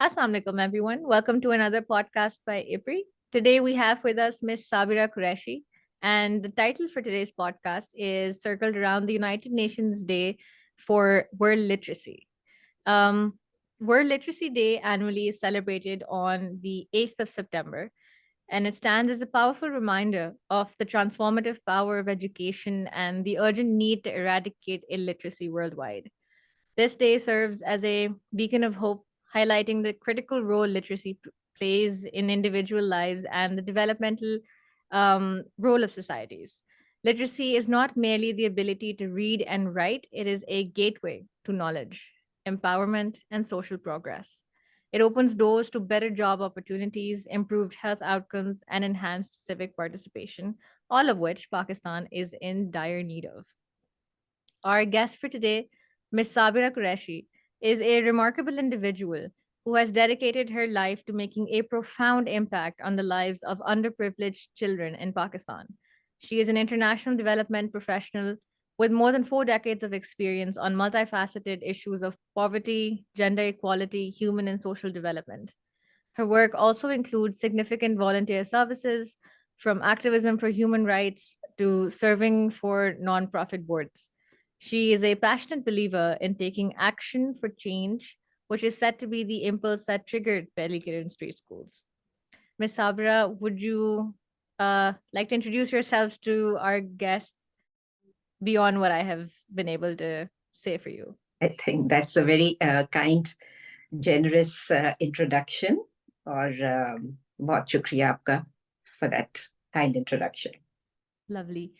Assalamu alaikum, everyone. Welcome to another podcast by IPRI. Today we have with us Miss Sabira Qureshi, and the title for today's podcast is circled around the United Nations Day for World Literacy. Um, World Literacy Day annually is celebrated on the 8th of September, and it stands as a powerful reminder of the transformative power of education and the urgent need to eradicate illiteracy worldwide. This day serves as a beacon of hope, highlighting the critical role literacy plays in individual lives and the developmental role of societies. Literacy is not merely the ability to read and write, it is a gateway to knowledge, empowerment, and social progress. It opens doors to better job opportunities, improved health outcomes, and enhanced civic participation, all of which Pakistan is in dire need of. Our guest for today, Ms. Sabira Qureshi, is a remarkable individual who has dedicated her life to making a profound impact on the lives of underprivileged children in Pakistan. She is an international development professional with more than 4 decades of experience on multifaceted issues of poverty, gender equality, human and social development. Her work also includes significant volunteer services, from activism for human rights to serving for nonprofit boards. She is a passionate believer in taking action for change, which is said to be the impulse that triggered Pelican Street Schools. Ms. Sabra, would you like to introduce yourselves to our guests beyond what I have been able to say for you? I think that's a very kind, generous introduction. और बहुत शुक्रिया आपका for that kind introduction. Lovely.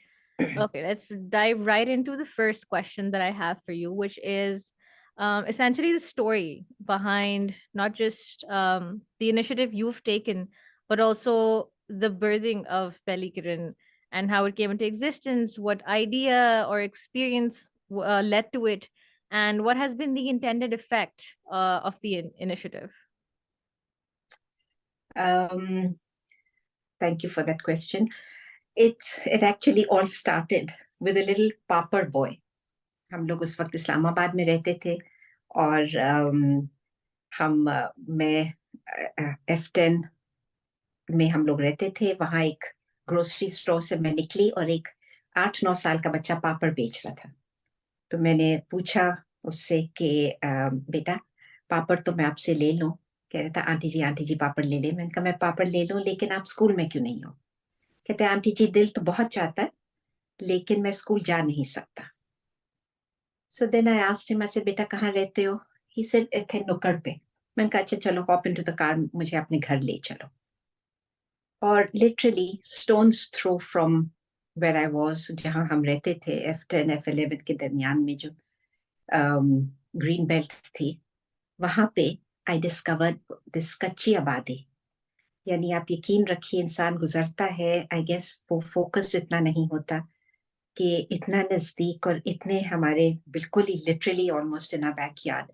Okay, let's dive right into the first question that I have for you, which is essentially the story behind not just the initiative you've taken, but also the birthing of Pelikiran and how it came into existence, what idea or experience led to it, and what has been the intended effect of the initiative. Thank you for that question. It actually all started with a little pauper boy. हम लोग उस वक्त इस्लामाबाद में रहते थे और मैं F10 में हम लोग रहते थे. वहाँ एक ग्रोसरी स्टोर से मैं निकली और एक 8-9 साल का बच्चा पापड़ बेच रहा था. तो मैंने पूछा उससे कि बेटा पापड़ तो मैं आपसे ले लूं. कह रहा था आंटी जी पापड़ ले ले. मैंने कहा मैं पापड़ ले लूं, लेकिन आप स्कूल में क्यों नहीं हो? कहते आंटी जी दिल तो बहुत चाहता है, लेकिन मैं स्कूल जा नहीं सकता. So then I asked him, I said, बेटा कहाँ रहते हो? He said, इथे नुक्कड़ पे. मैंने कहा अच्छा चलो hop into the car, मुझे अपने घर ले चलो. और literally stones throw from where I was, जहाँ हम रहते थे, F10, F11 के दरमियान में जो green belt थी, वहाँ पे I discovered this कच्ची आबादी. यानी आप यकीन रखिए इंसान गुजरता है, I guess वो फोकस इतना नहीं होता कि इतना नजदीक और इतने हमारे बिल्कुल ही literally almost in our backyard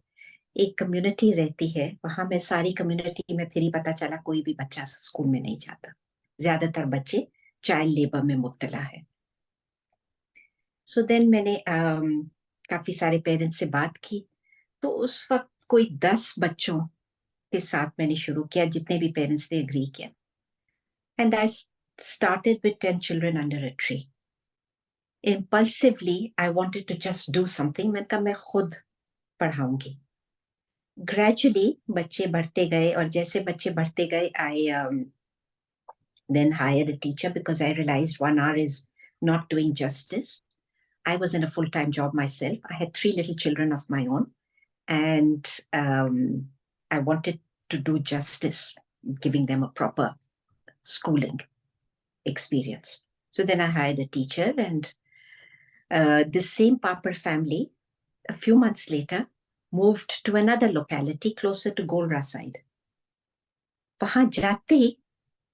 एक कम्युनिटी रहती है. वहां मैं सारी कम्युनिटी में फिर ही पता चला कोई भी बच्चा स्कूल में नहीं जाता. ज्यादातर बच्चे चाइल्ड लेबर में मुब्तला है. सो देन मैंने काफी सारे पेरेंट्स से बात की. तो उस वक्त कोई 10 बच्चों के साथ मैंने शुरू किया, जितने भी पेरेंट्स ने एग्री किया. And I started with 10 children under a tree. Impulsively, I wanted to just do something. मैंने कहा मैं खुद पढ़ाऊंगी. Gradually, बच्चे बढ़ते गए और जैसे बच्चे बढ़ते गए, I then hired a teacher because I realized 1 hour is not doing justice. I was in a full-time job myself. I had 3 little children of my own, and I wanted to do justice, giving them a proper schooling experience. So then I hired a teacher, and this same Papar family, a few months later, moved to another locality closer to Golra side. वहां जाते ही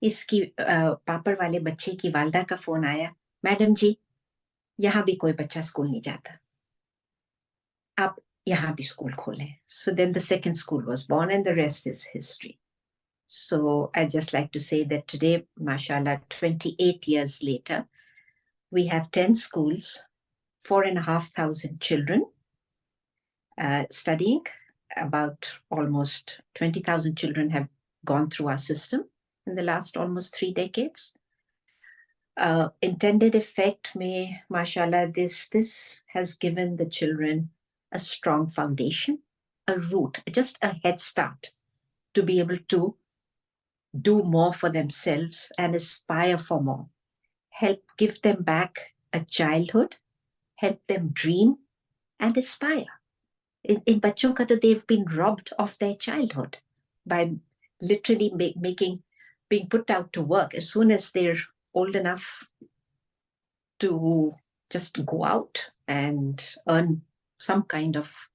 इसकी पापड़ वाले बच्चे की वालदा का phone आया, madam जी यहाँ भी कोई बच्चा स्कूल नहीं जाता, आप यहाँ भी स्कूल खोलें. So then the second school was born, and the rest is history. So I just like to say that today, mashallah, 28 years later, we have 10 schools, 4,500 children studying. about almost 20,000 children have gone through our system in the last almost 3 decades. Intended effect may, mashallah, this has given the children a strong foundation, a root, just a head start to be able to do more for themselves and aspire for more. Help give them back a childhood, help them dream and aspire. In bachon ka to they've been robbed of their childhood by literally being put out to work as soon as they're old enough to just go out and earn some kind of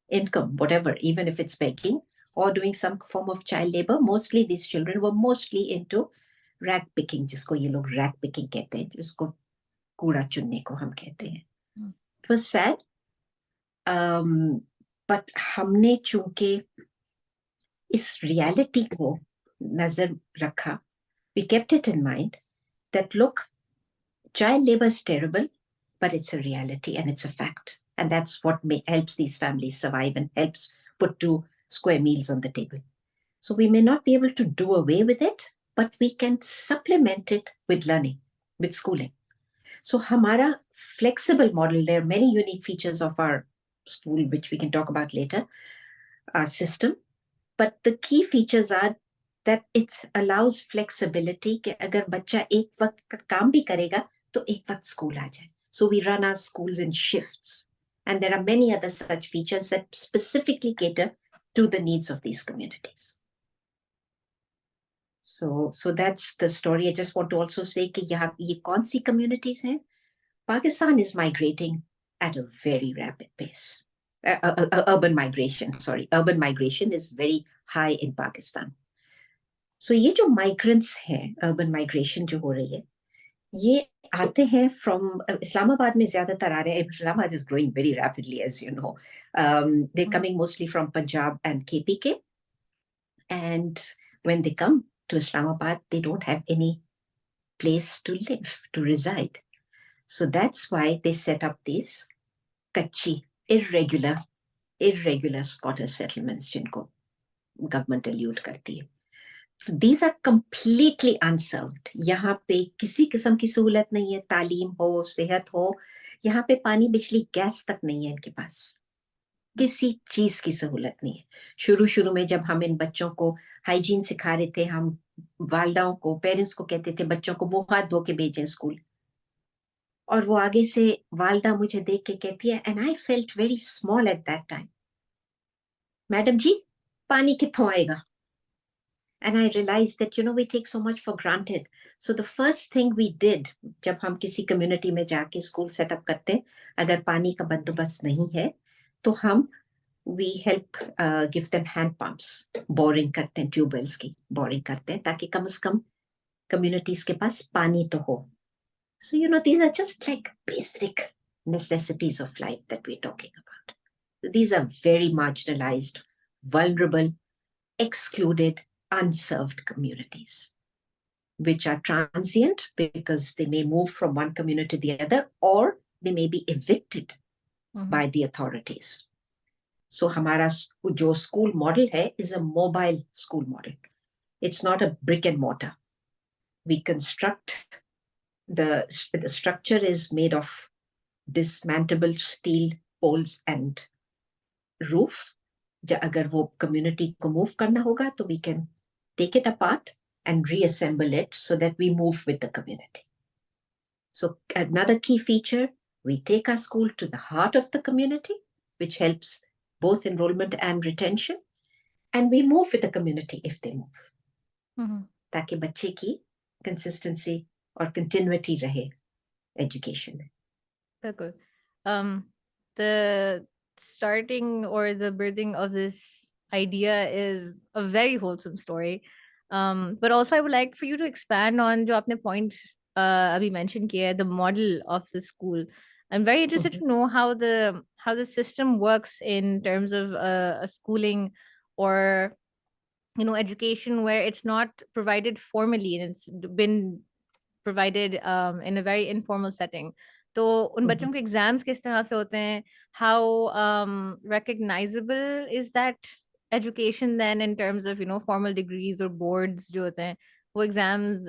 income, whatever, even if it's begging or doing some form of child labor. Mostly these children were mostly into rag picking, जिसको ये लोग rag picking कहते हैं, जिसको कूड़ा चुनने को हम कहते हैं. It was sad, but हमने चूंकि इस reality को नजर रखा, we kept it in mind that look, child labor is terrible, but it's a reality and it's a fact. And that's what helps these families survive and helps put 2 square meals on the table. So we may not be able to do away with it, but we can supplement it with learning, with schooling. So hamara flexible model, there are many unique features of our school, which we can talk about later, our system. But the key features are that it allows flexibility कि अगर बच्चा एक वक्त काम भी करेगा तो एक वक्त स्कूल आ जाए. So we run our schools in shifts. And there are many other such features that specifically cater to the needs of these communities. So that's the story. I just want to also say कि यहाँ ये कौन सी communities हैं? Pakistan is migrating at a very rapid pace. Urban migration is very high in Pakistan. So ये जो migrants हैं, urban migration जो हो रही है, ये आते हैं from Islamabad में ज़्यादातर आ रहे हैं. Islamabad is growing very rapidly, as you know. They're coming mostly from Punjab and KPK. And when they come to Islamabad, they don't have any place to live, to reside. So that's why they set up these kachi, irregular squatter settlements जिनको government allude करती है. So these are completely unserved. यहाँ पे किसी किस्म की सहूलत नहीं है, तालीम हो, सेहत हो. यहाँ पे पानी, बिजली, गैस तक नहीं है इनके पास. किसी चीज की सहूलत नहीं है. शुरू में जब हम इन बच्चों को हाइजीन सिखा रहे थे, हम वालदाओं को, पेरेंट्स को कहते थे बच्चों को मुंह हाथ धो के भेजें स्कूल. और वो आगे से वालदा मुझे देख के कहती है, and I felt very small at that time, madam ji पानी कित्थों आएगा? And I realized that, we take so much for granted. So the first thing we did, जब हम किसी community में जाके school set up करते हैं, अगर पानी का बंदोबस्त नहीं है, तो हम we help give them hand pumps, boring करते हैं, tubewells की boring करते हैं, ताकि कम से कम communities के पास पानी तो हो. So, these are just like basic necessities of life that we're talking about. These are very marginalized, vulnerable, excluded, unserved communities, which are transient because they may move from one community to the other, or they may be evicted by the authorities. So हमारा जो school model है is a mobile school model. It's not a brick and mortar. We construct, the structure is made of dismantleable steel poles and roof. अगर वो community को move करना होगा तो we can take it apart and reassemble it so that we move with the community. So another key feature, we take our school to the heart of the community, which helps both enrollment and retention, and we move with the community if they move. ताकि बच्चे की consistency or continuity रहे education में. Good. The starting or the birthing of this idea is a very wholesome story. But also I would like for you to expand on जो आपने point अभी mention किया है, the model of the school. I'm very interested to know how the system works in terms of a schooling or education where it's not provided formally and it's been provided in a very informal setting. तो उन बच्चों के exams किस तरह से होते हैं? How recognizable is that education then in terms of formal degrees or boards जो होते हैं वो एग्जाम्स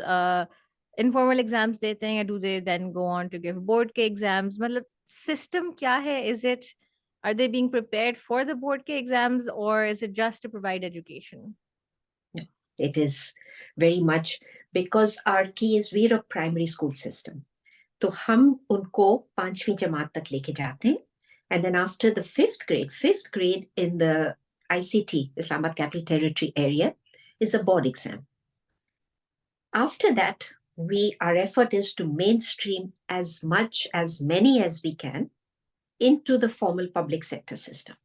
informal एग्जाम्स देते हैं या do they then go on to give board के एग्जाम्स? मतलब सिस्टम क्या है? Is it, are they being prepared for the board के exams or is it just to provide education? It is very much because our key is we're a primary school system. तो हम उनको 5वीं जमात तक लेके जाते हैं, and then after the fifth grade in the ICT, Islamabad Capital Territory area, is a board exam. After that, our effort is to mainstream as many as we can into the formal public sector system.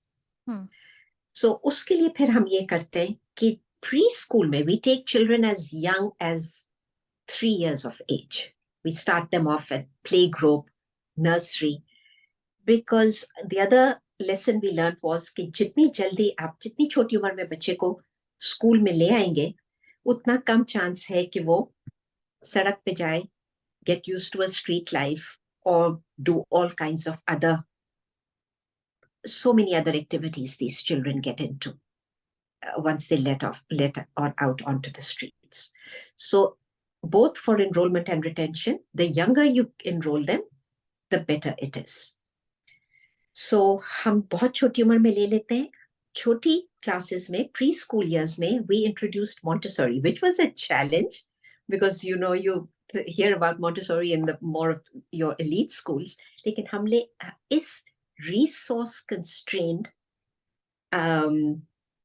So उसके लिए फिर हम ये करते हैं कि preschool में we take children as young as 3 years of age. We start them off at playgroup, nursery, because the other lesson we learned was कि जितनी जल्दी आप जितनी छोटी उम्र में बच्चे को स्कूल में ले आएंगे उतना कम चांस है कि वो सड़क पे जाए, get used to a street life or do all kinds of so many other activities these children get into once they let out onto the streets. So both for enrollment and retention, the younger you enroll them, the better it is. So हम बहुत छोटी उम्र में ले लेते हैं. छोटी classes में, preschool years में, we introduced Montessori, which was a challenge because you hear about Montessori in the more of your elite schools. लेकिन हमने इस resource constrained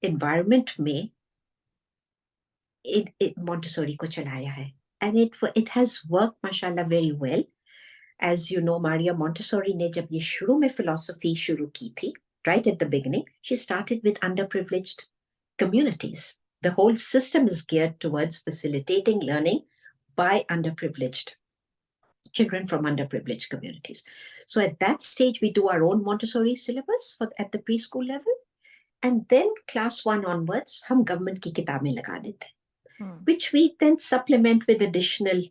environment में Montessori को चलाया है, and it has worked mashallah very well. As you know, Maria Montessori ने जब ये शुरू में philosophy शुरू की थी, right at the beginning, she started with underprivileged communities. The whole system is geared towards facilitating learning by underprivileged children from underprivileged communities. So at that stage, we do our own Montessori syllabus at the preschool level. And then class 1 onwards, हम government की किताबें लगा देते हैं, which we then supplement with additional,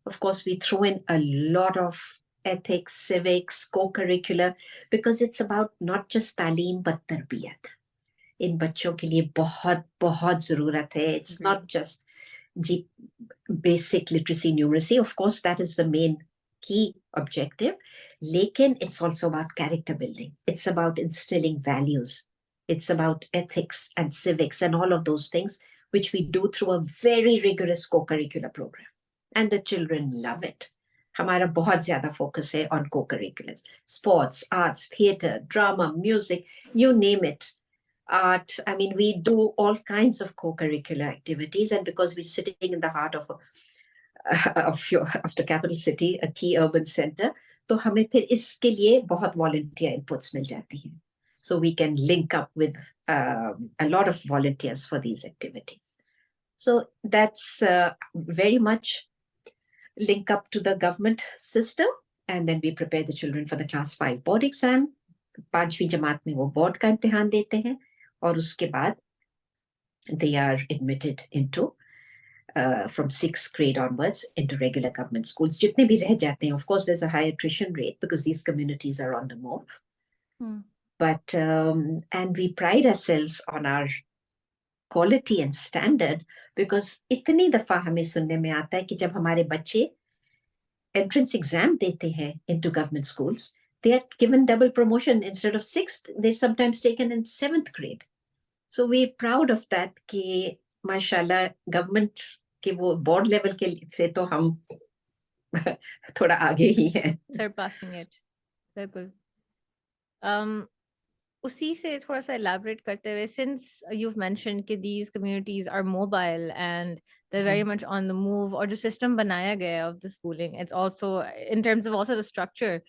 of course, we throw in a lot of ethics, civics, co-curricular, because it's about not just तालीम but तरबियत. इन बच्चों के लिए बहुत बहुत जरूरत है. It's not just basic literacy, numeracy. Of course, that is the main key objective. Lekin it's also about character building. It's about instilling values. It's about ethics and civics and all of those things, which we do through a very rigorous co-curricular program. And the children love it. हमारा बहुत ज़्यादा focus है on co-curriculars. Sports, arts, theatre, drama, music, you name it. Art, I mean, we do all kinds of co-curricular activities, and because we're sitting in the heart of the capital city, a key urban center, तो हमें फिर इसके लिए बहुत volunteer inputs मिल जाती हैं. So we can link up with a lot of volunteers for these activities. So that's very much link up to the government system, and then we prepare the children for the class 5 board exam. 5वीं जमात में वो board का इम्तिहान देते हैं और उसके बाद they are admitted into from 6th grade onwards into regular government schools. जितने भी रह जाते हैं, of course, there's a high attrition rate because these communities are on the move. But and we pride ourselves on our quality and standard because इतनी दफा हमें सुनने में आता है कि जब हमारे बच्चे entrance exam देते हैं into government schools, they are given double promotion. Instead of 6th, they're sometimes taken in 7th grade. So we're proud of that कि माशाल्लाह government के वो board level के से तो हम थोड़ा आगे ही हैं. Surpassing it. बिल्कुल. उसी से थोड़ा सा elaborate करते हुए, since you've mentioned कि these communities are mobile and they're very much on the move, और जो system बनाया गया है of the schooling, it's also in terms of also the structure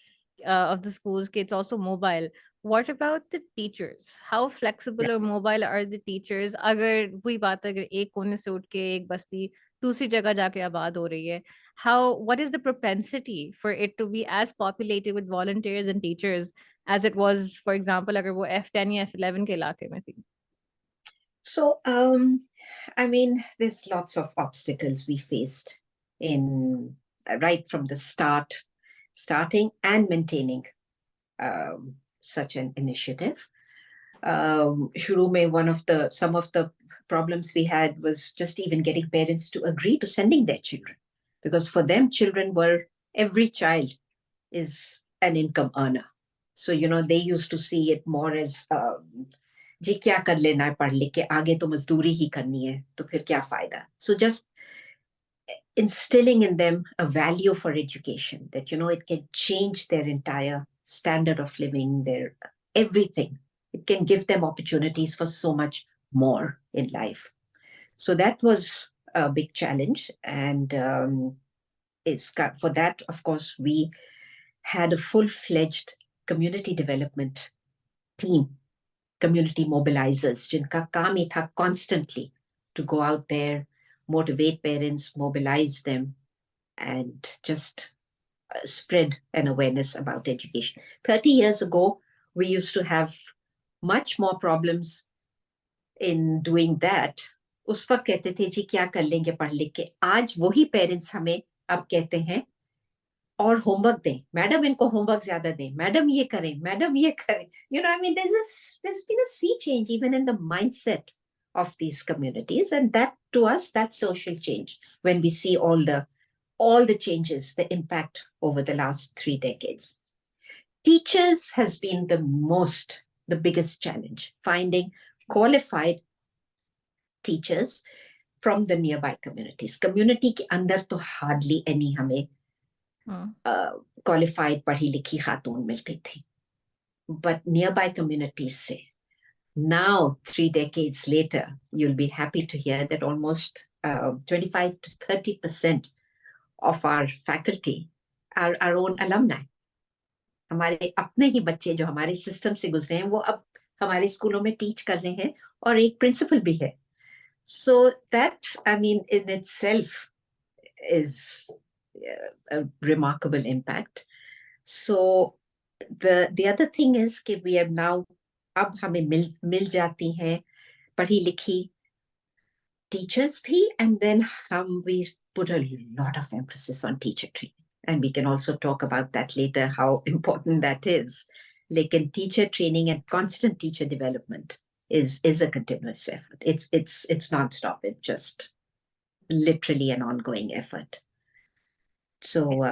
of the schools, it's also mobile. What about the teachers? How flexible or mobile are the teachers? अगर वही बात अगर एक कोने से उठ के एक बस्ती दूसरी जगह जाके आबाद हो रही है, what is the propensity for it to be as populated with volunteers and teachers as it was, for example, अगर वो F10 या F11 के इलाके में थी? So, I mean, there's lots of obstacles we faced in right from the start. starting and maintaining such an initiative. Shuru mein some of the problems we had was just even getting parents to agree to sending their children, because for them, every child is an income earner. So, they used to see it more as, जी क्या कर लेना है पढ़ लिख के, आगे तो मजदूरी ही करनी है, तो फिर क्या फायदा. So just instilling in them a value for education, that, it can change their entire standard of living, their everything. It can give them opportunities for so much more in life. So that was a big challenge. And for that, of course, we had a full-fledged community development team, community mobilizers, jinka kaam hi tha constantly to go out there, motivate parents, mobilize them, and just spread an awareness about education. 30 years ago, we used to have much more problems in doing that. उस वक्त कहते थे जी क्या कर लेंगे पढ़ लिख के. आज वही पेरेंट्स हमें अब कहते हैं और होमवर्क दें, मैडम इनको होमवर्क ज्यादा दें, मैडम ये करें, मैडम ये करें. There's been a sea change even in the mindset of these communities, and that, to us, that's social change when we see all the changes, the impact over the last 3 decades. Teachers has been the biggest challenge, finding qualified teachers from the nearby communities. Community ke andar to hardly any hame qualified पढ़ी लिखी खातून मिलती थी, but nearby communities से now, 3 decades later, you'll be happy to hear that almost 25 to 30% of our faculty are our own alumni. हमारे अपने ही बच्चे जो हमारे सिस्टम से गुजरे हैं वो अब हमारे स्कूलों में टीच कर रहे हैं और एक प्रिंसिपल भी है. So that, in itself is a remarkable impact. So the other thing is that we have now, अब हमें मिल जाती हैं पढ़ी लिखी teachers भी, and then we put a lot of emphasis on teacher training, and we can also talk about that later, how important that is. Lekin teacher training and constant teacher development is a continuous effort. It's non-stop. It's just literally an ongoing effort. So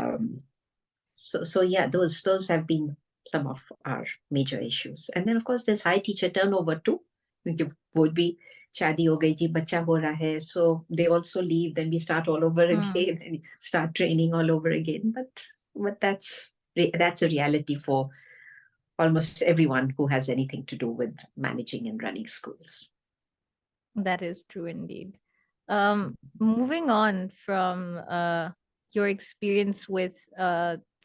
yeah, those have been some of our major issues. And then, of course, there's high teacher turnover too. Would be shadi ho gayi ji, bacha ho raha hai, so they also leave. Then we start all over again and start training all over again. But that's a reality for almost everyone who has anything to do with managing and running schools. That is true indeed. Moving on from your experience with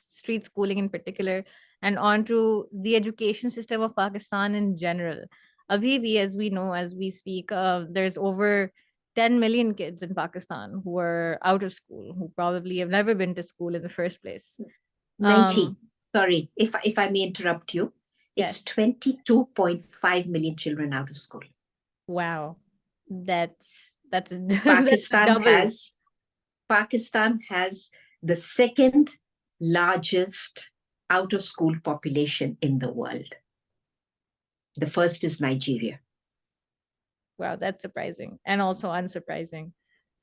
street schooling in particular, and on to the education system of Pakistan in general. Abhi, as we know, as we speak, there's over 10 million kids in Pakistan who are out of school, who probably have never been to school in the first place. Sorry, if I may interrupt you, it's 22.5 million children out of school. Wow, that's Pakistan has the second largest out of school population in the world. The first is Nigeria. Wow, that's surprising and also unsurprising.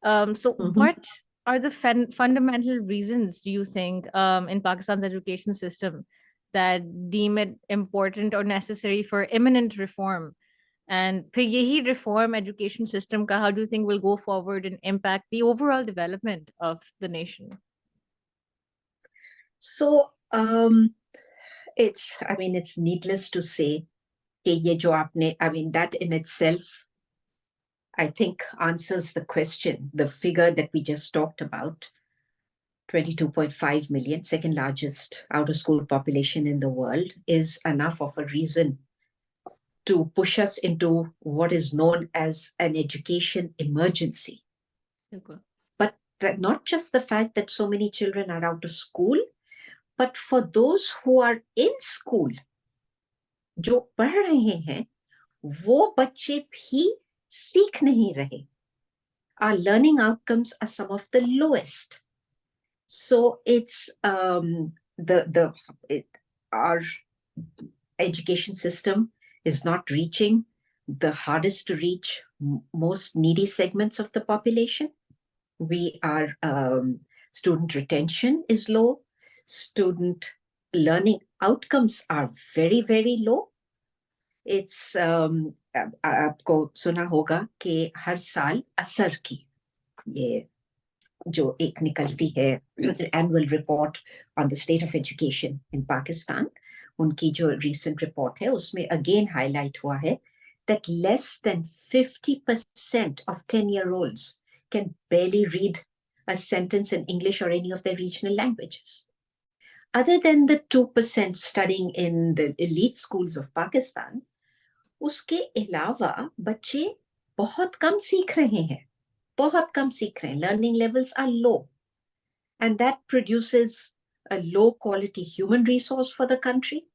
So what are the fundamental reasons, do you think, in Pakistan's education system that deem it important or necessary for imminent reform? And फिर यही reform education system का, how do you think will go forward and impact the overall development of the nation? So it's needless to say कि ये जो आपने, that in itself, I think, answers the question. The figure that we just talked about, 22.5 million, second largest out of school population in the world, is enough of a reason to push us into what is known as an education emergency. Okay. But not just the fact that so many children are out of school, but for those who are in school, जो पढ़ रहे हैं, वो बच्चे भी सीख नहीं रहे. Our learning outcomes are some of the lowest. So it's our education system is not reaching the hardest to reach most needy segments of the population. We are student retention is low, student learning outcomes are very, very low. It's आपको सुना होगा कि हर साल असर की ये जो एक निकलती है annual report on the state of education in Pakistan, उनकी जो recent report है उसमें again highlight हुआ है that less than 50% of 10-year-olds can barely read a sentence in English or any of their regional languages. Other than the 2% studying in the elite schools of Pakistan, उसके अलावा बच्चे बहुत कम सीख रहे हैं, बहुत कम सीख रहे हैं. Learning levels are low. And that produces a low quality human resource for the country,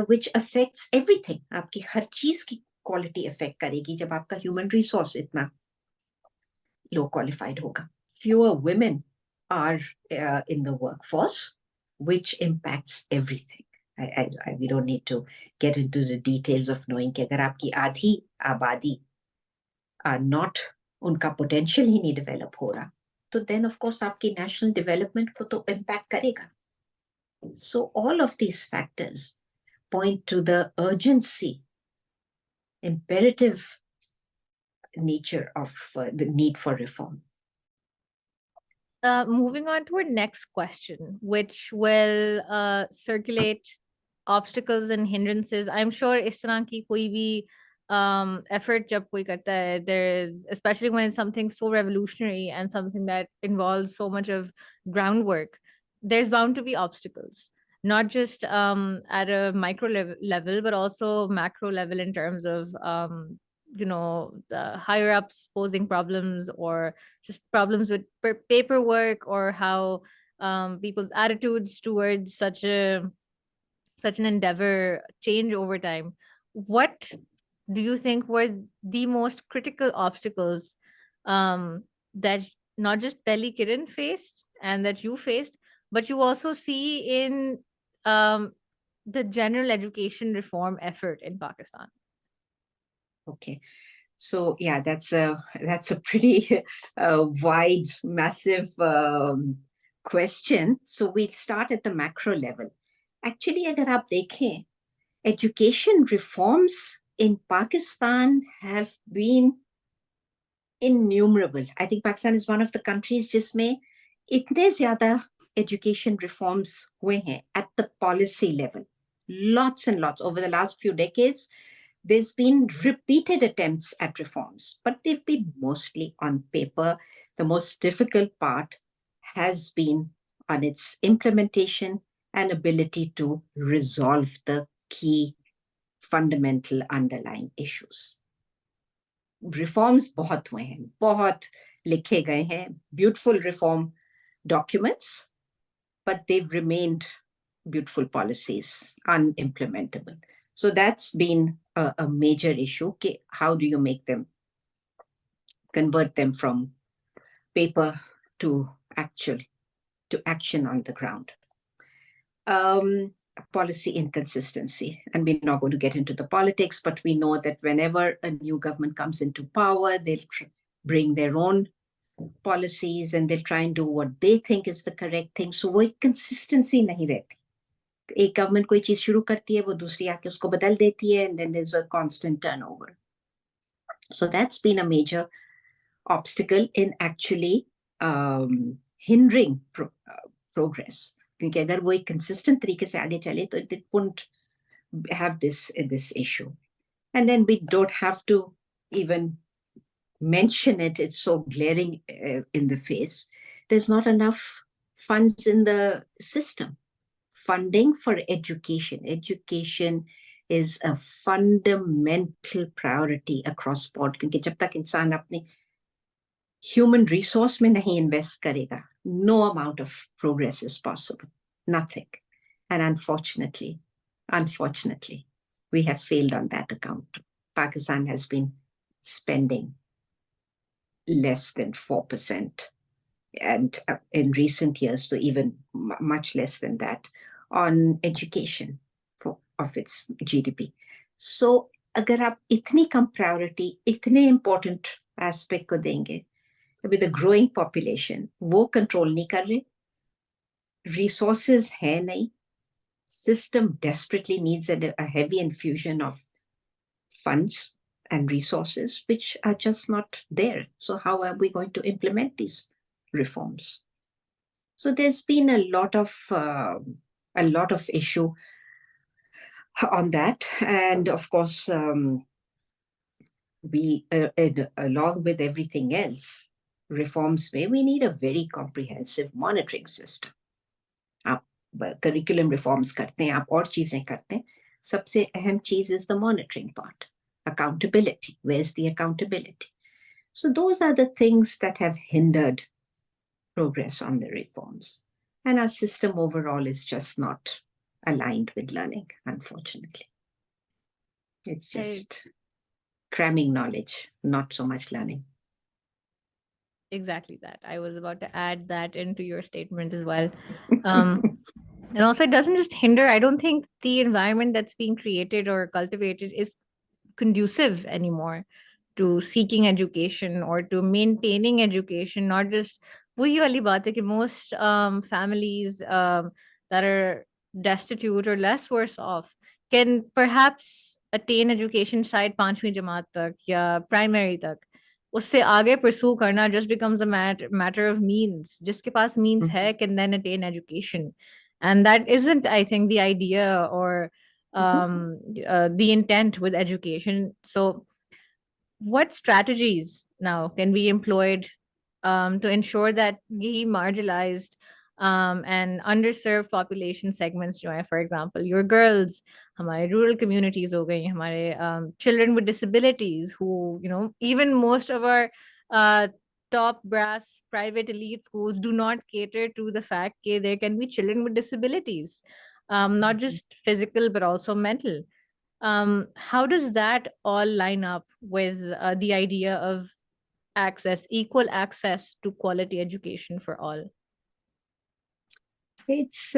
which affects everything. आपकी हर चीज की quality affect करेगी जब आपका human resource इतना low qualified होगा. Fewer women are in the workforce, which impacts everything. We don't need to get into the details of knowing कि अगर आपकी आधी आबादी not उनका potential ही नहीं develop हो रहा, तो then of course आपकी national development को तो impact करेगा. So all of these factors point to the urgency, imperative nature of the need for reform. Moving on to our next question, which will circulate obstacles and hindrances. I'm sure इस तरह की कोई भी effort जब कोई करता है, there is, especially when it's something so revolutionary and something that involves so much of groundwork, there's bound to be obstacles, not just at a micro level, but also macro level in terms of the higher ups posing problems, or just problems with paperwork, or how people's attitudes towards such an endeavor change over time. What do you think were the most critical obstacles that not just Pelli Kiran faced and that you faced, but you also see in the general education reform effort in Pakistan? Okay. So yeah, that's a pretty wide, massive question. So we'll start at the macro level. Actually, अगर आप देखें, education reforms in Pakistan have been innumerable. I think Pakistan is one of the countries जिसमें इतने ज़्यादा education reforms हुए हैं at the policy level. Lots and lots over the last few decades. There's been repeated attempts at reforms, but they've been mostly on paper. The most difficult part has been on its implementation and ability to resolve the key fundamental underlying issues. Reforms बहुत हुए हैं, बहुत लिखे गए हैं, beautiful reform documents, but they've remained beautiful policies, unimplementable. So that's been a major issue. How do you make them, convert them from paper to action on the ground? Policy inconsistency. And we're not going to get into the politics, but we know that whenever a new government comes into power, they'll bring their own policies and they'll try and do what they think is the correct thing. So वो consistency नहीं रहती. एक government कोई चीज शुरू करती है, वो दूसरी आके उसको बदल देती है, and then there's a constant turnover. So that's been a major obstacle in actually hindering progress. क्योंकि अगर वो एक consistent तरीके से आगे चले, तो it wouldn't have this issue. And then we don't have to even mention it. It's so glaring in the face. There's not enough funds in the system. Funding for education. Education is a fundamental priority across board. क्योंकि जब तक इंसान अपने human resource में नहीं invest करेगा, no amount of progress is possible. Nothing. And unfortunately, we have failed on that account. Pakistan has been spending less than 4% and in recent years, so even much less than that, on education of its GDP. So अगर आप इतनी कम priority इतने important aspect को देंगे with a growing population, वो control नहीं कर रहे, resources है नहीं, system desperately needs a heavy infusion of funds and resources which are just not there. So how are we going to implement these reforms? So there's been a lot of issue on that, and of course, we along with everything else, reforms may we need a very comprehensive monitoring system. आप curriculum reforms करते हैं, आप और चीजें करते हैं, सबसे अहम चीज is the monitoring part, accountability. Where's the accountability? So those are the things that have hindered progress on the reforms. And our system overall is just not aligned with learning, unfortunately. It's just cramming knowledge, not so much learning. Exactly that. I was about to add that into your statement as well. And also, it doesn't just hinder, I don't think the environment that's being created or cultivated is conducive anymore to seeking education or to maintaining education. Not just वही वाली बात है कि most families that are destitute or less worse off can perhaps attain education शायद 5वीं जमात तक या primary तक, उससे आगे pursue करना just becomes a matter of means. जिसके पास means है can then attain education, and that isn't, I think, the idea or the intent with education. So what strategies now can be employed to ensure that the marginalized and underserved population segments, for example, your girls, हमारे rural communities हो गई, हमारे children with disabilities, who, even most of our top brass private elite schools do not cater to the fact that there can be children with disabilities, not just physical but also mental. How does that all line up with the idea of equal access to quality education for all? It's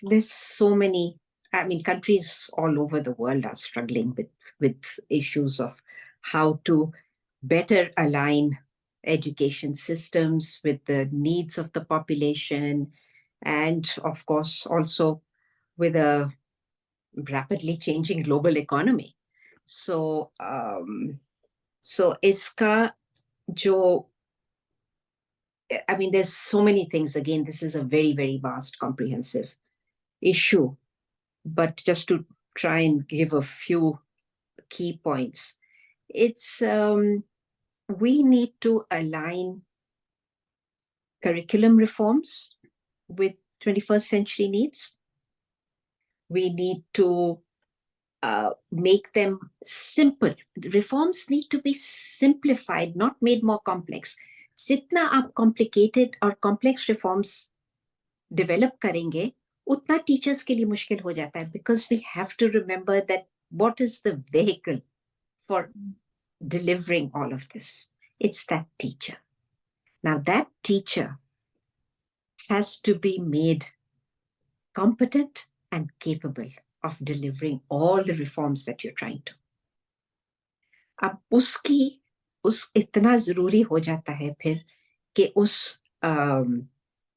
there's so many. I mean, countries all over the world are struggling with issues of how to better align education systems with the needs of the population, and of course also with a rapidly changing global economy. So iska jo, I mean, there's so many things. Again, this is a very, very vast, comprehensive issue. But just to try and give a few key points, it's we need to align curriculum reforms with 21st century needs. We need to make them simple. Reforms need to be simplified, not made more complex. जितना आप complicated और complex reforms develop करेंगे, उतना teachers के लिए मुश्किल हो जाता है, because we have to remember that what is the vehicle for delivering all of this? It's that teacher. Now that teacher has to be made competent and capable of delivering all the reforms that you're trying to. अब उस इतना जरूरी हो जाता है फिर कि उस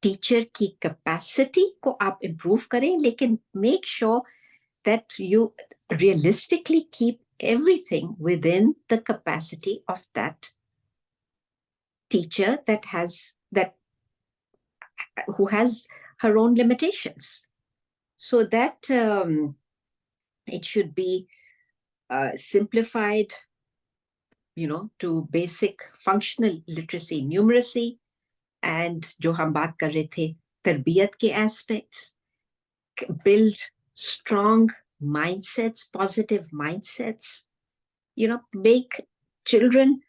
टीचर की कैपेसिटी को आप इम्प्रूव करें, लेकिन make sure that you realistically keep everything within the capacity of that teacher who has her own limitations. So that it should be simplified, to basic functional literacy, numeracy, and जो हम बात कर रहे थे तरबियत के aspects, build strong mindsets, positive mindsets, make children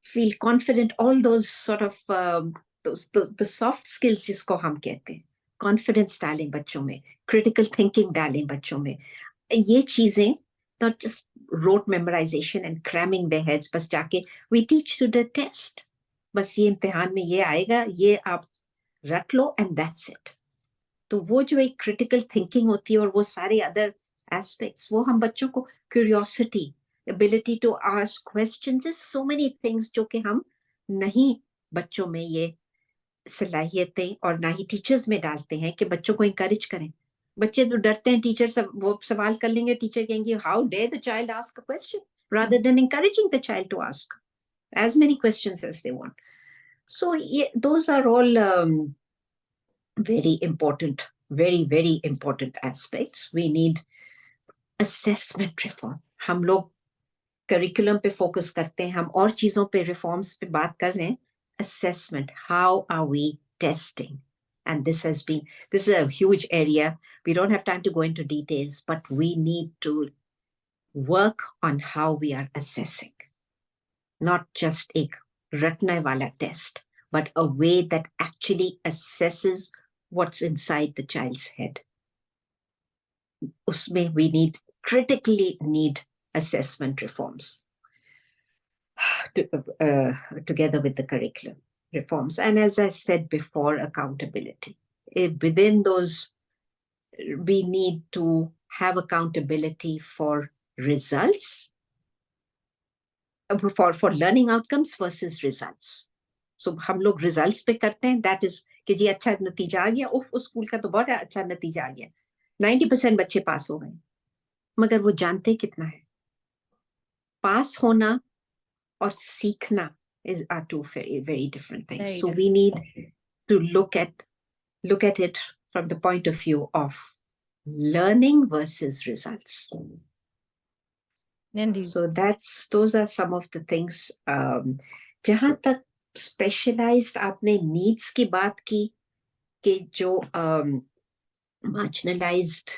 feel confident, all those sort of the soft skills जिसको हम कहते हैं, confidence डालें बच्चों में, critical thinking डालें बच्चों में, ये चीजें, not just rote memorization and cramming their heads, बस जाके we teach to the test. बस ये इम्तिहान में ये आएगा, ये आप रट लो एंड दैट्स इट। तो वो जो एक क्रिटिकल थिंकिंग होती है और वो सारे अदर एस्पेक्ट्स, वो हम बच्चों को, curiosity, ability to ask questions, is so many things जो कि हम नहीं बच्चों में ये सलाहियतें और ना ही टीचर्स में डालते हैं कि बच्चों को इंकरेज करें। बच्चे तो डरते हैं, टीचर सब वो सवाल कर लेंगे, टीचर कहेंगे how dare the child ask a question, rather than encouraging the child to ask as many questions as they want. So yeah, those are all very important, very, very important aspects. We need assessment reform. हम लोग curriculum पे focus करते हैं, हम और चीजों पे reforms पे बात कर रहे हैं. Assessment, how are we testing? And this is a huge area. We don't have time to go into details, but we need to work on how we are assessing. Not just a ratne wala test, but a way that actually assesses what's inside the child's head. Usme we critically need assessment reforms together with the curriculum reforms. And as I said before, accountability. Within those, we need to have accountability for results, for learning outcomes versus results. So हम लोग results पे करते हैं, that is कि जी अच्छा नतीजा आ गया, उस स्कूल का तो बहुत अच्छा नतीजा आ गया, 90% बच्चे पास हो गए, मगर वो जानते कितना है? पास होना और सीखना are two very, very different things. Very So different. we need to look at it from the point of view of learning versus results. Indeed. So those are some of the things. जहाँ तक specialized आपने needs की बात की, कि जो marginalized,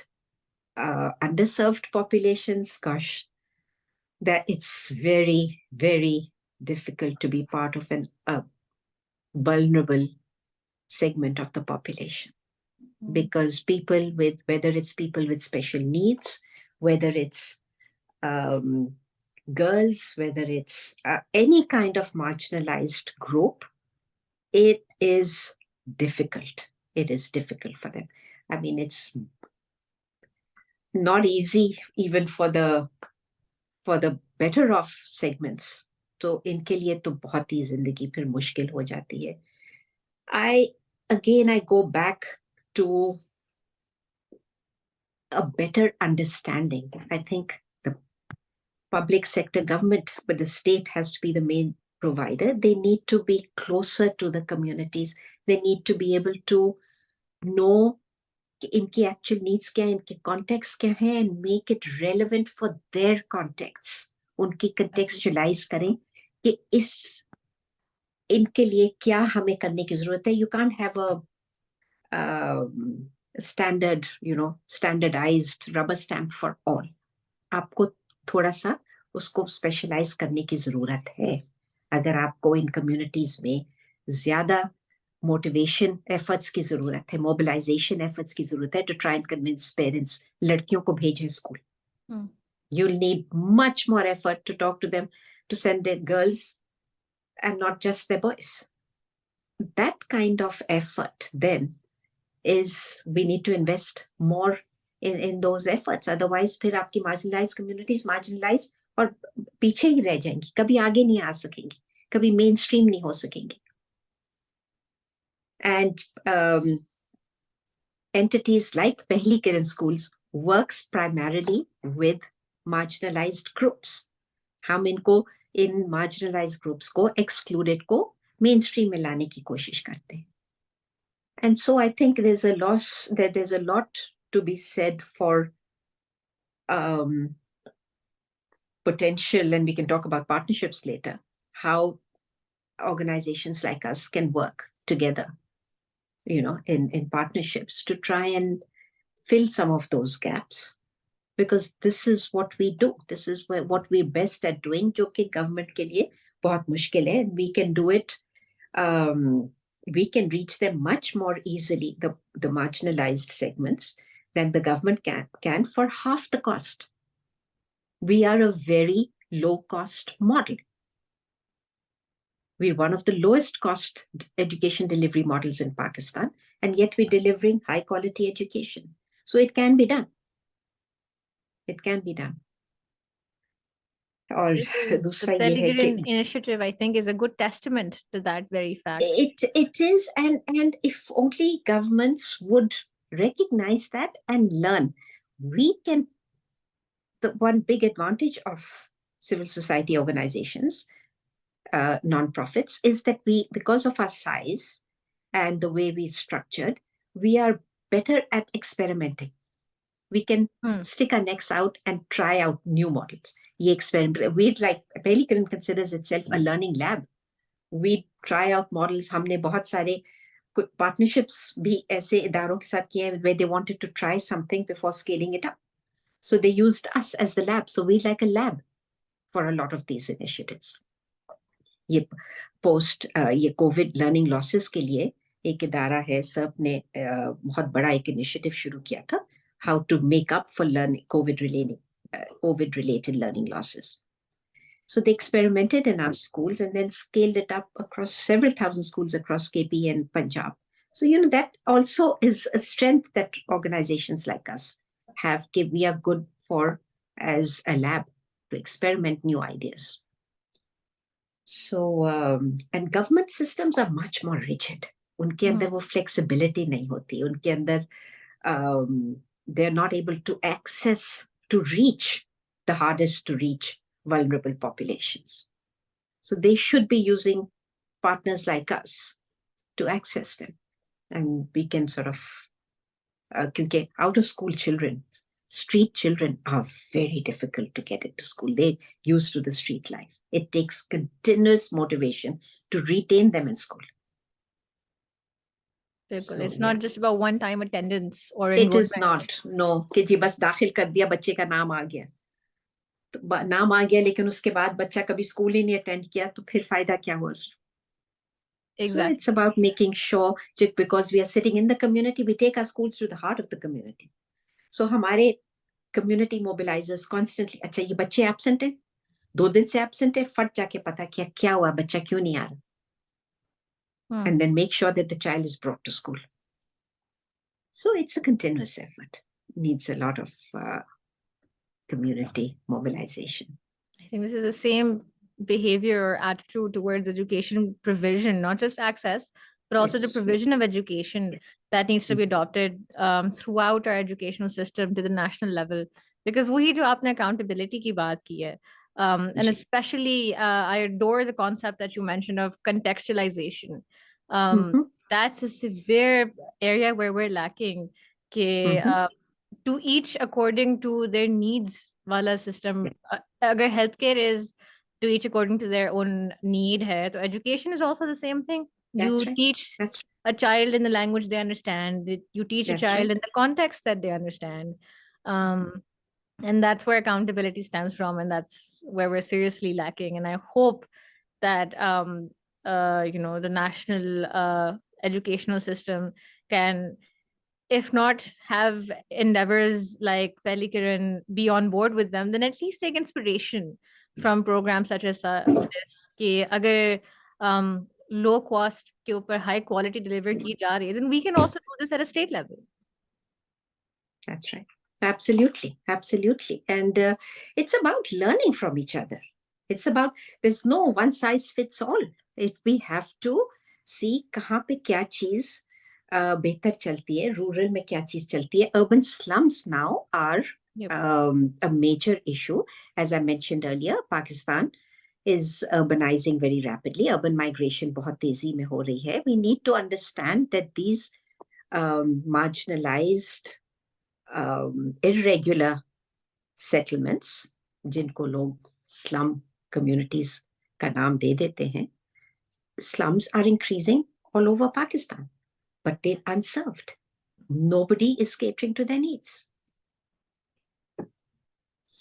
underserved populations, gosh, that it's very, very difficult to be part of a vulnerable segment of the population. Because people with, whether it's people with special needs, whether it's girls, whether it's any kind of marginalized group, it is difficult. It is difficult for them. I mean, it's not easy even for the better off segments. तो इनके लिए तो बहुत ही जिंदगी फिर मुश्किल हो जाती है. I go back to a better understanding. I think the public sector government, but the state has to be the main provider. They need to be closer to the communities. They need to be able to know इनकी actual needs क्या है, इनके context क्या है, and make it relevant for their contexts. उनकी contextualize करें कि इनके लिए क्या हमें करने की जरूरत है. You can't have a standardized rubber stamp for all. आपको थोड़ा सा उसको स्पेशलाइज करने की जरूरत है. अगर आपको इन कम्युनिटीज में ज्यादा मोटिवेशन एफर्ट्स की जरूरत है, मोबिलाइजेशन एफर्ट्स की जरूरत है, to try and convince parents लड़कियों को भेजें school. You'll need much more effort to talk to them, to send their girls and not just their boys. That kind of effort then is, we need to invest more in those efforts. Otherwise फिर आपकी marginalized communities marginalized और पीछे ही रह जाएंगी, कभी आगे नहीं आ सकेंगी, कभी mainstream नहीं हो सकेंगी. And entities like Pehli Kiran schools works primarily with marginalized groups. हम इनको इन marginalized groups को, excluded को mainstream में लाने की कोशिश करते हैं. And so I think there's a lot to be said for potential, and we can talk about partnerships later, how organizations like us can work together, in partnerships to try and fill some of those gaps. Because this is what we do. This is what we're best at doing, जो कि government के लिए बहुत मुश्किल है. We can do it. We can reach them much more easily, the marginalized segments, than the government can for half the cost. We are a very low-cost model. We're one of the lowest cost education delivery models in Pakistan, and yet we're delivering high quality education. So it can be done. It can be done. और The दूसरा ये है कि Pelican initiative, I think, is a good testament to that very fact. it is, and if only governments would recognize that and learn, we can. The one big advantage of civil society organizations, nonprofits, is that we, because of our size and the way we're structured, we are better at experimenting. We can stick our necks out and try out new models. Ye experiment, we'd like, Pelican considers itself a learning lab. We try out models. हमने बहुत सारे partnerships भी ऐसे इदारों के साथ किए हैं where they wanted to try something before scaling it up. So they used us as the lab. So we're like a lab for a lot of these initiatives. ये post ये COVID learning losses के लिए एक इदारा है, SERP ने बहुत बड़ा एक initiative शुरू किया था, how to make up for COVID-related learning losses. So they experimented in our schools and then scaled it up across several thousand schools across KP and Punjab. So, that also is a strength that organizations like us have. We are good for as a lab to experiment new ideas. So, and government systems are much more rigid. उनके अंदर वो flexibility नहीं होती. उनके अंदर they're not able to reach the hardest to reach vulnerable populations. So they should be using partners like us to access them. And we can sort of, out of school children, street children are very difficult to get into school. They're used to the street life. It takes continuous motivation to retain them in school. So, it's not just about one-time attendance or it is not. No, कि जी बस दाखिल कर दिया, बच्चे का नाम आ गया. तो नाम आ गया, लेकिन उसके बाद बच्चा कभी स्कूल ही नहीं अटेंड किया, तो फिर फायदा क्या हुआ? Exactly. So it's about making sure that because we are sitting in the community, we take our schools to the heart of the community. So हमारे community mobilizers constantly, अच्छा ये बच्चे absent है, 2 दिन से absent है, फट जाके पता किया क्या हुआ, बच्चा क्यों नहीं आ रहा, and then make sure that the child is brought to school. So it's a continuous effort. It needs a lot of community mobilization. I think this is the same behavior or attitude towards education provision, not just access, but also the provision of education that needs to be adopted throughout our educational system to the national level. Because वही जो आपने accountability की बात की है, and especially I adore the concept that you mentioned of contextualization. That's a severe area where we're lacking. To each according to their needs wala system. Agar healthcare is to each according to their own need hai, so education is also the same thing. You teach a child in the language they understand. You teach a child in the context that they understand. And that's where accountability stems from, and that's where we're seriously lacking. And I hope that the national educational system can, if not have endeavors like Pelican be on board with them, then at least take inspiration from programs such as this. कि अगर low cost के ऊपर high quality deliver की जा रही है, then we can also do this at a state level. That's right. Absolutely. Absolutely. And it's about learning from each other. It's about, there's no one size fits all. If we have to see कहाँ पे क्या चीज बेहतर चलती है, rural में क्या चीज चलती है. Urban slums now are a major issue. As I mentioned earlier, Pakistan is urbanizing very rapidly. Urban migration बहुत तेजी में हो रही है. We need to understand that these marginalized, irregular settlements, जिनको लोग slum communities का नाम दे देते हैं, slums are increasing all over Pakistan, but they're unserved. Nobody is catering to their needs.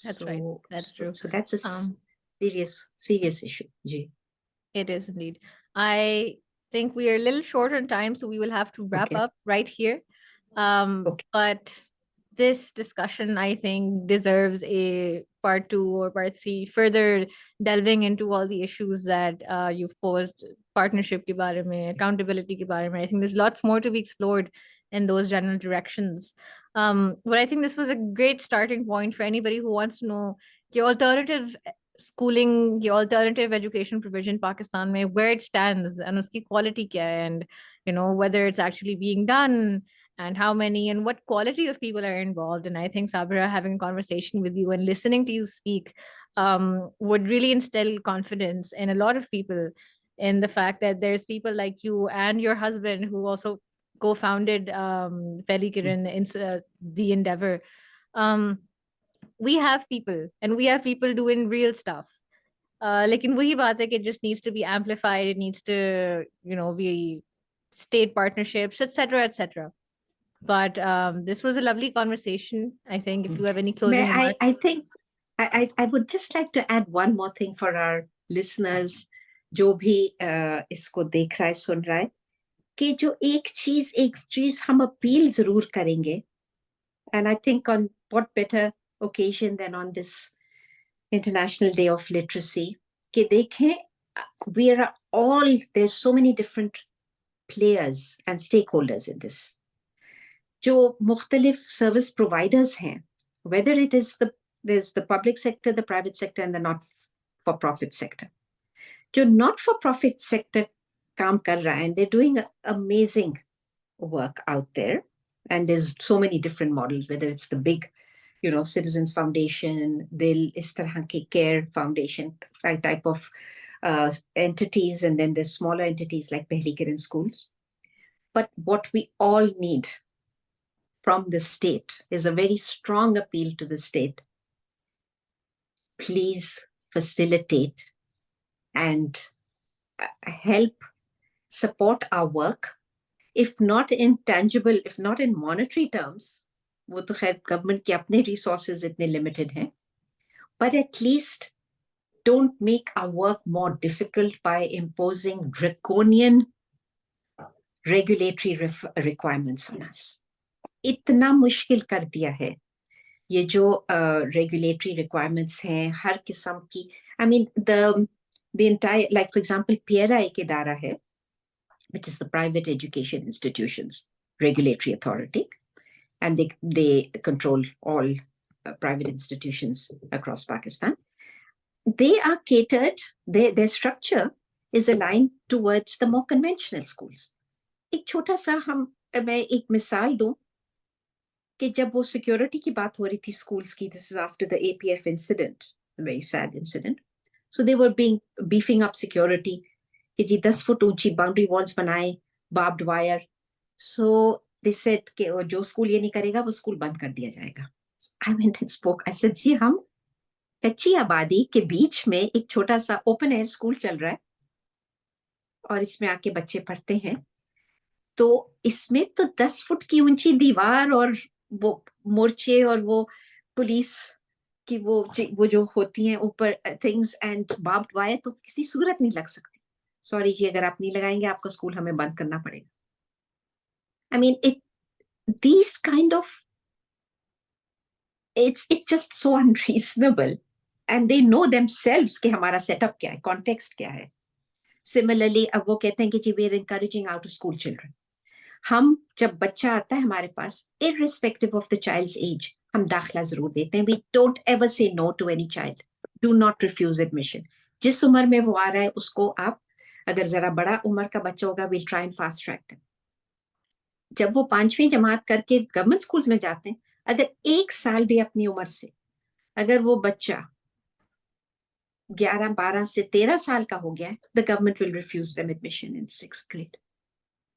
That's right. That's true. So that's a serious issue. Ji. It is indeed. I think we are a little short on time, so we will have to wrap up right here. But this discussion, I think, deserves a part 2 or part 3, further delving into all the issues that you've posed, partnership ke bare mein, accountability ke bare mein. I think there's lots more to be explored in those general directions. But I think this was a great starting point for anybody who wants to know the alternative schooling, the alternative education provision in Pakistan mein, where it stands and uski quality kya hai, and whether it's actually being done, and how many and what quality of people are involved. And I think, Sabira, having a conversation with you and listening to you speak would really instill confidence in a lot of people, in the fact that there's people like you and your husband who also co-founded Pelikiran in the endeavor. Um, we have people, and we have people doing real stuff. लेकिन वही बात है कि it just needs to be amplified. It needs to, be state partnerships, etc., etc. But this was a lovely conversation. I think if you have any closing remarks. I think I would just like to add one more thing for our listeners, जो भी इसको देख रहा है, सुन रहा है, कि जो एक चीज हम अपील जरूर करेंगे, and I think on what better occasion than on this International Day of Literacy, कि देखें, we are all, there's so many different players and stakeholders in this. जो मुख्तलिफ service providers हैं, whether it is there's the public sector, the private sector, and the not-for-profit sector. जो not-for-profit sector काम कर रहा है, and they're doing amazing work out there. And there's so many different models, whether it's the big, Citizens Foundation, Dil is tarah ke Care Foundation type of entities, and then there's smaller entities like Pehli Kiran schools. But what we all need from the state is a very strong appeal to the state. Please facilitate and help support our work, if not in tangible, if not in monetary terms. वो तो खैर government के अपने resources इतने limited हैं, but at least don't make our work more difficult by imposing draconian regulatory requirements on us. इतना मुश्किल कर दिया है ये जो regulatory requirements हैं हर किस्म की. I mean, the entire, like for example, PRI एक इदारा है, which is the Private Education Institutions Regulatory Authority, and they control all private institutions across Pakistan. They are catered, their structure is aligned towards the more conventional schools. एक छोटा सा मैं एक मिसाल दूं कि जब वो सिक्योरिटी की बात हो रही थी schools की, this is after the APF incident, a very sad incident. So they were beefing up security, कि जी 10 फुट ऊंची बाउंड्री वॉल्स बनाए, barbed wire. So they said कि जो स्कूल ये नहीं करेगा वो स्कूल बंद कर दिया जाएगा. So I went and spoke. I said, जी हम कच्ची आबादी के बीच में एक छोटा सा ओपन एयर स्कूल चल रहा है और इसमें आके बच्चे पढ़ते हैं, तो इसमें तो 10 फुट की ऊंची दीवार और वो मोर्चे और वो पुलिस की वो जो होती हैं ऊपर थिंग्स एंड बार्ब्ड वायर, तो किसी सूरत नहीं लग सकती. सॉरी जी, अगर आप नहीं लगाएंगे आपका स्कूल हमें बंद करना पड़ेगा. I mean, these kind of, it's just so unreasonable, and they know themselves कि हमारा setup क्या है, context क्या है. Similarly, अब वो कहते हैं कि जी we are encouraging out of school children. हम जब बच्चा आता है हमारे पास, irrespective of the child's age, हम दाखला जरूर देते हैं. We don't ever say no to any child. Do not refuse admission. जिस उम्र में वो आ रहा है उसको आप, अगर जरा बड़ा उम्र का बच्चा होगा, we'll try and fast track them. जब वो 5वीं जमात करके गवर्नमेंट स्कूल्स में जाते हैं, अगर 1 साल भी अपनी उम्र से अगर वो बच्चा 11, 12 से 13 साल का हो गया है, the government will refuse them admission in 6th grade.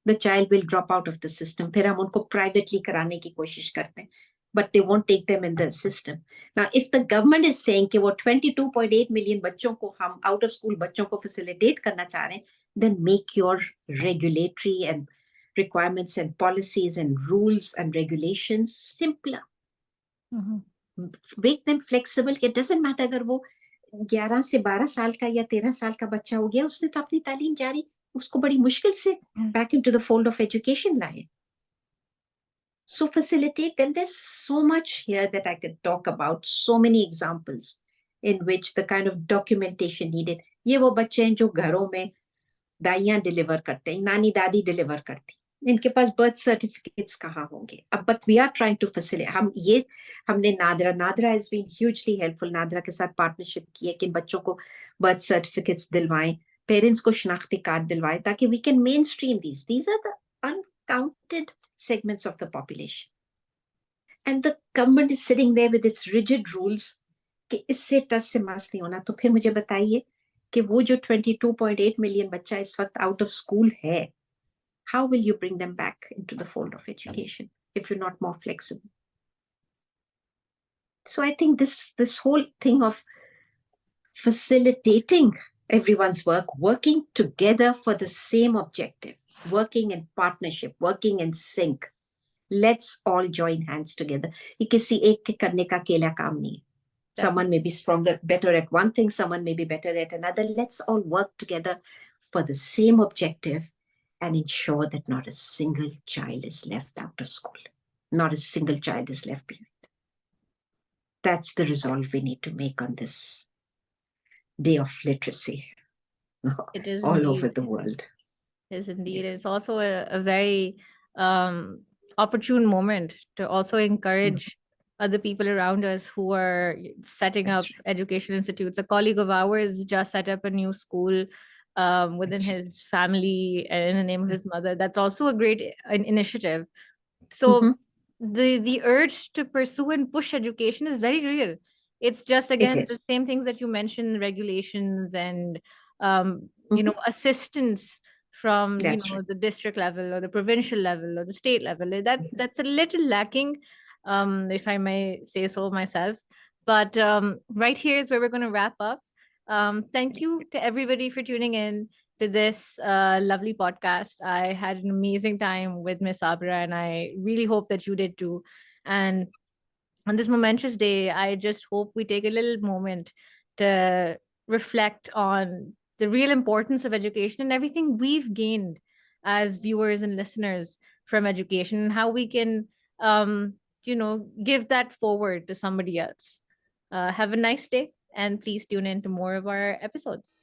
The child will drop out of the system. फिर हम उनको privately कराने की कोशिश करते हैं, but they won't take them in the system. Now, if the government is saying कि वो 22.8 million बच्चों को हम out of school बच्चों को facilitate करना चाह रहे हैं, then make your regulatory and requirements and policies and rules and regulations simpler. Make them flexible. It doesn't matter अगर वो 11 से 12 साल का या 13 साल का बच्चा हो गया, उसने तो अपनी तालीम जारी, उसको बड़ी मुश्किल से back into the fold of education लाए. So facilitate, and there's so much here that I could talk about, so many examples in which the kind of documentation needed. ये वो बच्चे हैं जो घरों में दाइयां डिलीवर करते हैं, नानी दादी डिलीवर करती, इनके पास बर्थ सर्टिफिकेट्स कहाँ होंगे अब, but we are trying to facilitate. हमने NADRA has been hugely helpful, NADRA के साथ पार्टनरशिप की है कि बच्चों को बर्थ सर्टिफिकेट्स दिलवाएं, पेरेंट्स को शनाख्ती कार्ड दिलवाएं, ताकि we can mainstream these are the uncounted segments of the population. And the government is sitting there with its rigid rules कि इससे टस से मास नहीं होना। तो फिर मुझे बताइए कि वो जो 22.8 मिलियन बच्चा इस वक्त आउट ऑफ स्कूल है, how will you bring them back into the fold of education if you're not more flexible? So I think this whole thing of facilitating everyone's work, working together for the same objective, working in partnership, working in sync. Let's all join hands together. ये किसी एक के करने का अकेला काम नहीं है. Someone may be stronger, better at one thing, someone may be better at another. Let's all work together for the same objective and ensure that not a single child is left out of school. Not a single child is left behind. That's the resolve we need to make on this day of literacy. It is all indeed. over the world. It is indeed. It's also a very opportune moment to also encourage other people around us who are setting That's up education institutes. A colleague of ours just set up a new school within his family in the name of his mother. That's also a great initiative. So the urge to pursue and push education is very real. It's just, again, the same things that you mentioned, regulations and assistance from the district level or the provincial level or the state level. That's a little lacking, if I may say so myself. But right here is where we're going to wrap up. Thank you to everybody for tuning in to this lovely podcast. I had an amazing time with Miss Sabira, and I really hope that you did too. And on this momentous day, I just hope we take a little moment to reflect on the real importance of education and everything we've gained as viewers and listeners from education, and how we can give that forward to somebody else. Have a nice day, and please tune in to more of our episodes.